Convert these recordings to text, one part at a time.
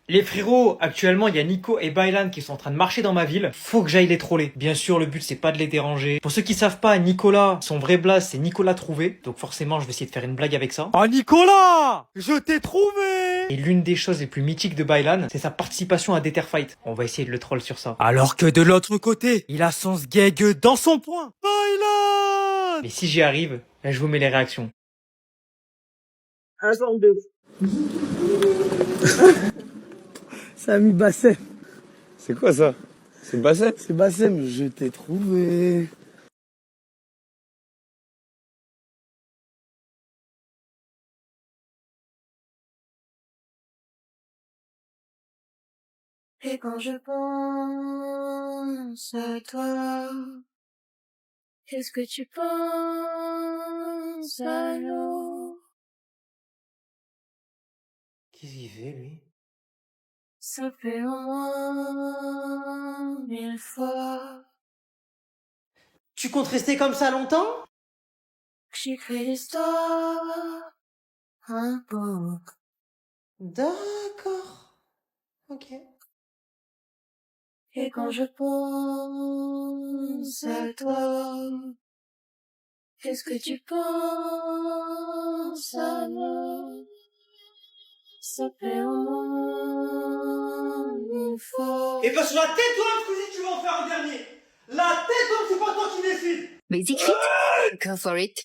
Les frérots, actuellement il y a Nico et Baylan qui sont en train de marcher dans ma ville. Faut que j'aille les troller. Bien sûr, le but c'est pas de les déranger. Pour ceux qui savent pas, Nicolas, son vrai blaze c'est Nicolas Trouvé. Donc forcément, je vais essayer de faire une blague avec ça. Oh Nicolas, je t'ai trouvé. Et l'une des choses les plus mythiques de Baylan, c'est sa participation à Detterfight. On va essayer de le troll sur ça. Alors que de l'autre côté, il a son sgeg dans son poing. Baylan. Mais si j'y arrive, là je vous mets les réactions. C'est ami Bassem. C'est quoi ça? C'est Basset? C'est Bassem, je t'ai trouvé. Et quand je pense à toi, est-ce que tu penses à l'eau? Qu'est-ce qu'il fait lui? Ça fait au moins 1000 fois Tu comptes rester comme ça longtemps? que j'écris l'histoire un peu. D'accord. Ok. Et quand je pense à toi, est-ce que tu penses à moi? Ça fait au moins 1000 fois. Et ben sur la tête toi, si tu veux en faire un dernier. La tête donc c'est pas toi qui décide. Basic Fit, go for it.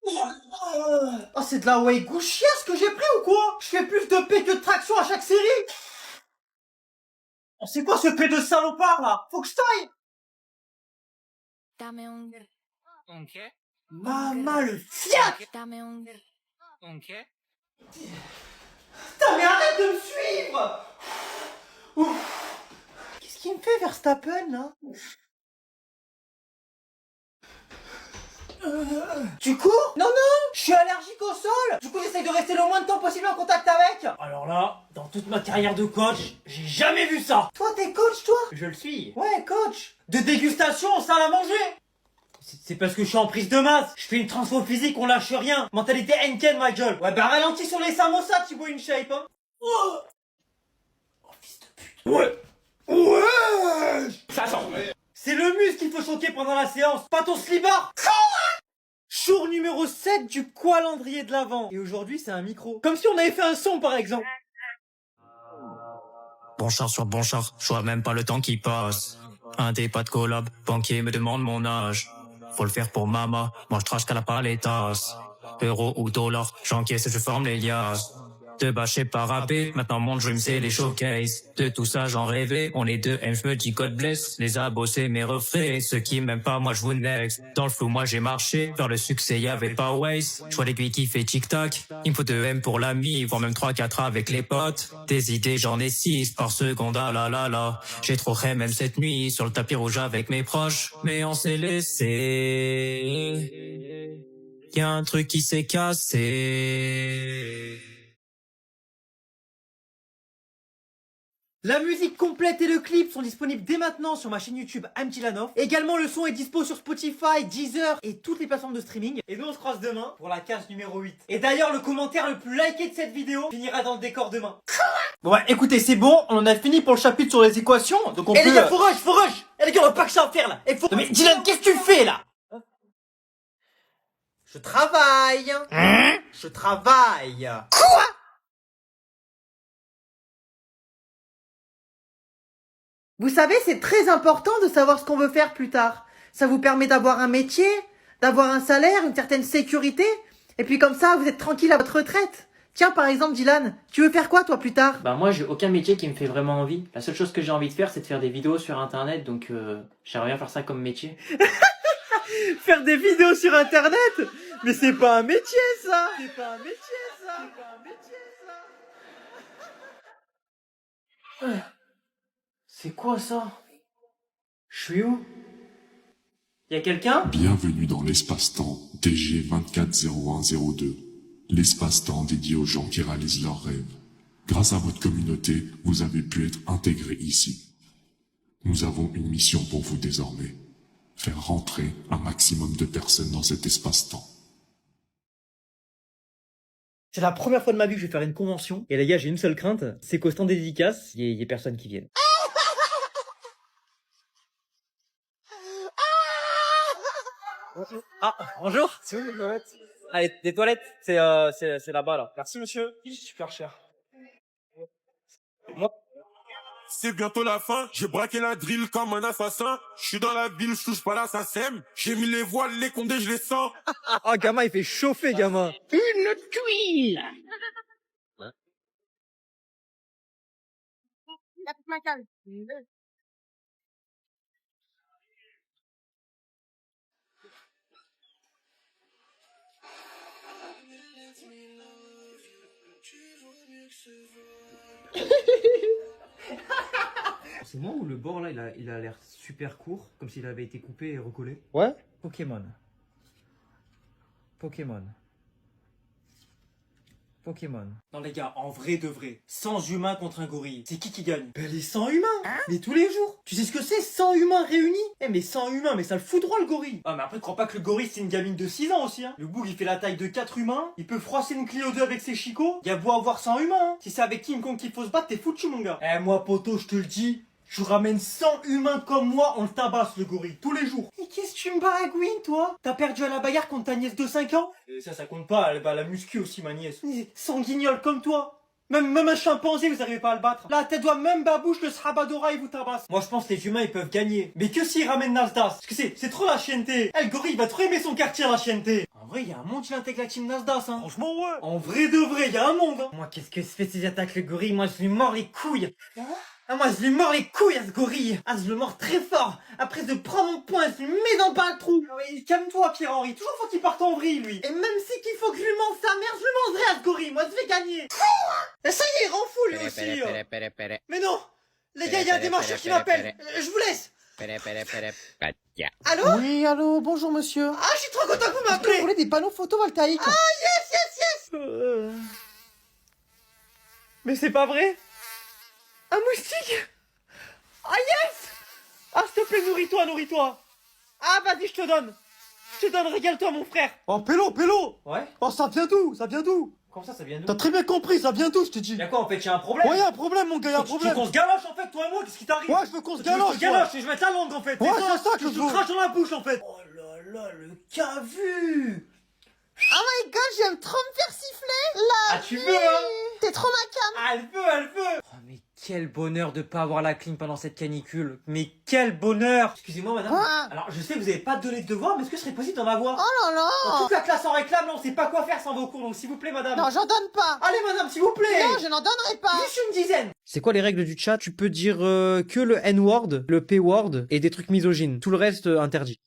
Oh c'est de la way gauchière ce que j'ai pris ou quoi? Je fais plus de P que de traction à chaque série. Oh, c'est quoi ce P de salopard là? Faut que je taille. Maman le fiac. Putain mais arrête de me suivre. Ouf. Qu'est-ce qu'il me fait Verstappen là? Tu cours? Non, je suis allergique au sol. Du coup, j'essaye de rester le moins de temps possible en contact avec. Alors là, dans toute ma carrière de coach, j'ai jamais vu ça. Toi, t'es coach, toi? Je le suis. Ouais, coach. De dégustation en salle à manger. C'est parce que je suis en prise de masse. Je fais une transfo physique, on lâche rien. Mentalité Henken, ma gueule. Ouais, bah ralentis sur les samosas, tu vois une shape, hein. Oh, fils de pute. Ouais. Ça sent. C'est le muscle qu'il faut choquer pendant la séance, pas ton slibard. Jour numéro 7 du calendrier de l'Avent. Et aujourd'hui, c'est un micro. Comme si on avait fait un son, par exemple. Bon char sur bon char, je vois même pas le temps qui passe. Un des pas de collab, banquier me demande mon âge. Faut le faire pour mama, moi je trash qu'à la paletas. Euro ou dollar, j'encaisse et je forme les liasses. De bâcher par rapé, maintenant mon dream c'est les showcases. De tout ça j'en rêvais, on est deux M, je me dis God bless. Les abos mes refrains, ceux qui m'aiment pas moi je vous next. Dans le flou moi j'ai marché, vers le succès y'avait pas waste. Je vois l'aiguille qui fait tic tac, il me faut 2 M pour l'ami, voire même 3-4 avec les potes. Des idées j'en ai 6 par seconde, ah là là là. J'ai trop rêvé même cette nuit, sur le tapis rouge avec mes proches. Mais on s'est laissé, y'a un truc qui s'est cassé. La musique complète et le clip sont disponibles dès maintenant sur ma chaîne YouTube Amtilanov. Également, le son est dispo sur Spotify, Deezer et toutes les plateformes de streaming. Et nous, on se croise demain pour la case numéro 8. Et d'ailleurs, le commentaire le plus liké de cette vidéo finira dans le décor demain. Bon, ouais, écoutez, c'est bon, on en a fini pour le chapitre sur les équations. Donc on peut... les gars, faut rush. Eh les gars, on a pas que ça à faire là. Non, mais Dylan, qu'est-ce que tu fais là? Je travaille. Je travaille. Quoi? Vous savez, c'est très important de savoir ce qu'on veut faire plus tard. Ça vous permet d'avoir un métier, d'avoir un salaire, une certaine sécurité. Et puis comme ça, vous êtes tranquille à votre retraite. Tiens, par exemple, Dylan, tu veux faire quoi, toi, plus tard? Bah moi, j'ai aucun métier qui me fait vraiment envie. La seule chose que j'ai envie de faire, c'est de faire des vidéos sur Internet, donc j'aimerais bien faire ça comme métier. Faire des vidéos sur Internet? Mais c'est pas un métier, ça! C'est pas un métier, ça! C'est pas un métier, ça! C'est quoi ça? Je suis où? Y'a quelqu'un? Bienvenue dans l'espace-temps DG 240102, l'espace-temps dédié aux gens qui réalisent leurs rêves. Grâce à votre communauté, vous avez pu être intégré ici. Nous avons une mission pour vous désormais. Faire rentrer un maximum de personnes dans cet espace-temps. C'est la première fois de ma vie que je vais faire une convention. Et les gars, j'ai une seule crainte, c'est qu'au stand dédicace, il y ait personne qui vienne. Ah, bonjour. C'est où les toilettes? Allez, des toilettes, c'est là-bas, là. Merci monsieur. Il est super cher. C'est bientôt la fin, j'ai braqué la drill comme un assassin. Je suis dans la ville, je touche pas l'assassin. J'ai mis les voiles, les condés, je les sens. Ah, gamin, il fait chauffer, gamin. Une tuile. C'est moi ou le bord là, il a l'air super court, comme s'il avait été coupé et recollé? Ouais. Pokémon. Pokémon. Pokémon. Non les gars, en vrai de vrai, 100 humains contre un gorille, c'est qui gagne? Ben les 100 humains. Mais tous les jours. Tu sais ce que c'est, 100 humains réunis? Eh mais 100 humains, mais ça le fout droit le gorille. Ah mais après crois pas que le gorille c'est une gamine de 6 ans aussi hein. Le boug il fait la taille de 4 humains, il peut froisser une Clio 2 avec ses chicots, y a beau avoir 100 humains hein. Si c'est avec King Kong qu'il faut se battre, t'es foutu mon gars. Eh moi poto, je te le dis, je ramène 100 humains comme moi, on le tabasse le gorille, tous les jours. Et qu'est-ce que tu me baragouines toi? T'as perdu à la bagarre contre ta nièce de 5 ans? Et ça compte pas, elle va à la muscu aussi ma nièce. Sanguignole comme toi. Même un chimpanzé, vous arrivez pas à le battre. Là, tes doigts, même babouche, le Srabadora, il vous tabasse. Moi, je pense que les humains, ils peuvent gagner. Mais que s'ils ramènent Nasdaq. Parce que c'est trop la chienneté. Eh, le gorille, il va trop aimer son quartier, la chienneté. En vrai, il y a un monde qui intègre la team Nasdaq, hein. Franchement, ouais. En vrai de vrai, il y a un monde, hein. Moi, qu'est-ce que je fais ces attaques, le gorille? Moi, je lui mords les couilles. Ah, moi, je lui mords les couilles à ce gorille. Ah, je le mords très fort. Après, je prends mon poing, je lui mets dans le trou. Ah ouais, calme-toi, Pierre-Henri. Toujours faut qu'il parte en vrille, lui. Et même si qu'il faut que je lui mange sa mère, je le mangerai à ce gorille. Moi, je vais gagner. Et ça y est, il rend fou, lui aussi. Mais non. Les gars, il y a un démarcheur qui m'appelle. Je vous laisse. Allô? Oui, allô, bonjour monsieur. Ah, je suis trop content que vous Vous m'appelez. voulez des panneaux photovoltaïques? Ah, yes. Mais c'est pas vrai? Un moustique? Ah yes! Ah s'il te plaît, nourris-toi. Ah vas-y, je te donne, régale-toi mon frère. Oh, Pélo. Ouais? Oh, ça vient d'où? Comment ça vient d'où? T'as très bien compris, ça vient d'où, je te dis. Y'a quoi en fait, y'a un problème? Ouais, y'a un problème, mon gars, y'a un Tu veux problème. qu'on se galoche en fait, toi et moi, qu'est-ce qui t'arrive? Ouais, je veux qu'on se Tu veux que galoche. je galoche et je mette la langue en fait. Ouais, c'est ça que je je te veux. crache dans la bouche en fait. Oh là là, le cas vu. Oh my god, j'aime trop me faire siffler. Ah tu veux hein? T'es trop ma cam. Ah, elle veut. Oh mais quel bonheur de pas avoir la clim pendant cette canicule. Mais quel bonheur. Excusez-moi madame. Quoi? Alors je sais que vous avez pas donné de devoir, mais est-ce que ce serait possible d'en avoir? Oh là Bon, là. toute la classe en réclame, là on sait pas quoi faire sans vos cours, donc s'il vous plaît madame. Non, j'en donne pas. Allez madame, s'il vous plaît. Non, je n'en donnerai pas. Juste une dizaine. C'est quoi les règles du chat? Tu peux dire que le N-word, le P-word et des trucs misogynes. Tout le reste interdit.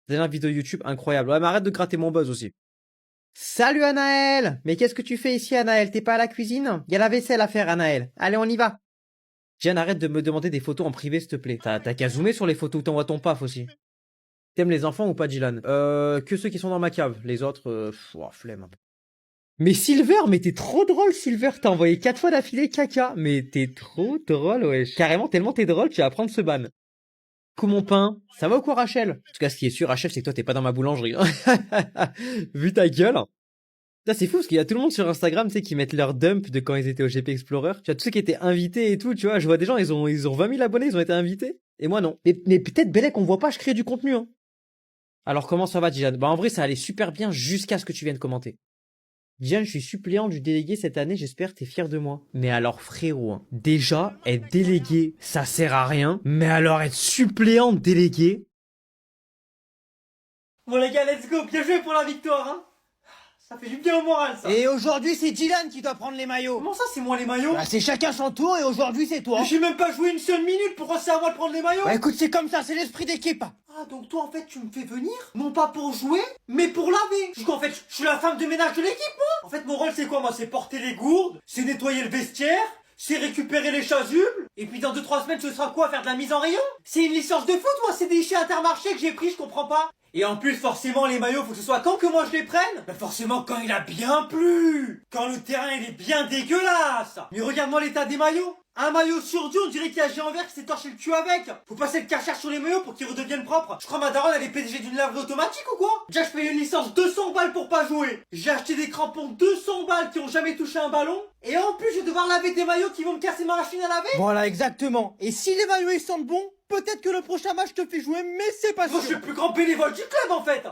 Dernière vidéo YouTube incroyable. Ouais, mais arrête de gratter mon buzz aussi. Salut Anaël! Mais qu'est-ce que tu fais ici Anaël? T'es pas à la cuisine? Y a la vaisselle à faire Anaël. Allez, on y va. Jeanne, arrête de me demander des photos en privé s'il te plaît. T'as qu'à zoomer sur les photos où t'envoies ton paf aussi. T'aimes les enfants ou pas Dylan? Que ceux qui sont dans ma cave. Les autres, flemme. Mais Silver, mais t'es trop drôle Silver. T'as envoyé 4 fois d'affilée caca. Mais t'es trop drôle wesh. Carrément tellement t'es drôle, tu vas prendre ce ban. Coucou mon pain, ça va ou quoi Rachel? En tout cas ce qui est sûr Rachel c'est que toi t'es pas dans ma boulangerie. Vu ta gueule. Ça c'est fou parce qu'il y a tout le monde sur Instagram tu sais qui mettent leur dump de quand ils étaient au GP Explorer. Tu vois tous ceux qui étaient invités et tout, tu vois, je vois des gens ils ont 20 000 abonnés, ils ont été invités. Et moi non. Mais peut-être Bellec on voit pas, je crée du contenu hein. Alors comment ça va Diane? Bah en vrai ça allait super bien jusqu'à ce que tu viennes commenter. Diane, je suis suppléant du délégué cette année, j'espère que t'es fier de moi. Mais alors frérot, hein, déjà, être délégué, ça sert à rien. Mais alors être suppléant de délégué... Bon les gars, let's go, bien joué pour la victoire hein. Ça fait du bien au moral ça. Et aujourd'hui, c'est Dylan qui doit prendre les maillots. Comment ça c'est moi les maillots? Bah, c'est chacun son tour et aujourd'hui, c'est toi. Mais j'ai même pas joué une seule minute, pourquoi c'est à moi de prendre les maillots? Bah écoute, c'est comme ça, c'est l'esprit d'équipe. Ah donc toi en fait tu me fais venir, non pas pour jouer, mais pour laver. Du coup en fait je suis la femme de ménage de l'équipe moi. En fait mon rôle c'est quoi moi? C'est porter les gourdes, c'est nettoyer le vestiaire, c'est récupérer les chasubles, et puis dans 2-3 semaines ce sera quoi? Faire de la mise en rayon? C'est une licence de foot moi, c'est des chez Intermarché que j'ai pris, je comprends pas. Et en plus, forcément, les maillots, faut que ce soit quand que moi je les prenne? Bah forcément quand il a bien plu. Quand le terrain, il est bien dégueulasse. Mais regarde-moi l'état des maillots. Un maillot sur deux, on dirait qu'il y a Géant Vert qui s'est torché le cul avec. Faut passer le Karcher sur les maillots pour qu'ils redeviennent propres. Je crois ma daronne elle est PDG d'une laverie automatique ou quoi? Déjà je paye une licence 200 balles pour pas jouer. J'ai acheté des crampons 200 balles qui ont jamais touché un ballon. Et en plus je vais devoir laver des maillots qui vont me casser ma machine à laver. Voilà, exactement. Et si les maillots ils sentent bon, peut-être que le prochain match te fait jouer, mais c'est pas sûr. Moi je suis le plus grand bénévole du club en fait.